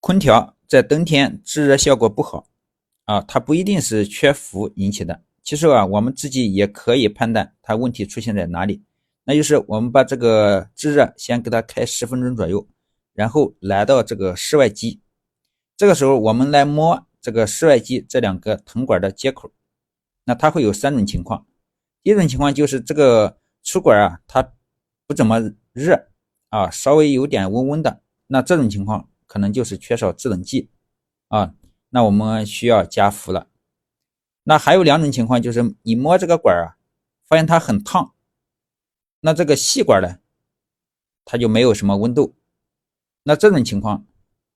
空调在冬天制热效果不好它不一定是缺氟引起的。其实我们自己也可以判断它问题出现在哪里。那就是我们把这个制热先给它开10分钟左右，然后来到这个室外机。这个时候我们来摸这个室外机这2个铜管的接口，那它会有3种情况。第一种情况就是这个出管它不怎么热稍微有点温温的，那这种情况可能就是缺少制冷剂那我们需要加氟了。那还有2种情况，就是你摸这个管发现它很烫，那这个细管呢它就没有什么温度，那这种情况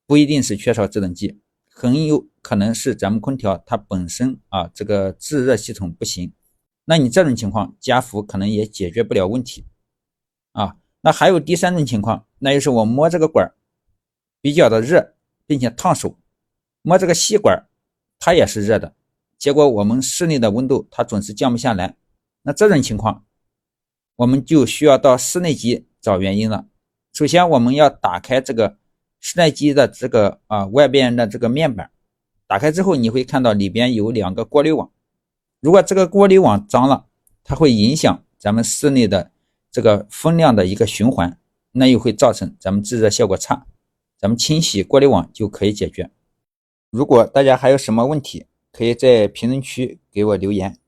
不一定是缺少制冷剂，很有可能是咱们空调它本身这个制热系统不行。那你这种情况加氟可能也解决不了问题那还有第3种情况，那就是我摸这个管比较的热并且烫手，摸这个细管它也是热的，结果我们室内的温度它总是降不下来。那这种情况我们就需要到室内机找原因了。首先我们要打开这个室内机的这个外边的这个面板，打开之后你会看到里边有2个过滤网。如果这个过滤网脏了，它会影响咱们室内的这个风量的一个循环，那又会造成咱们制热效果差。咱们清洗过滤网就可以解决。如果大家还有什么问题，可以在评论区给我留言。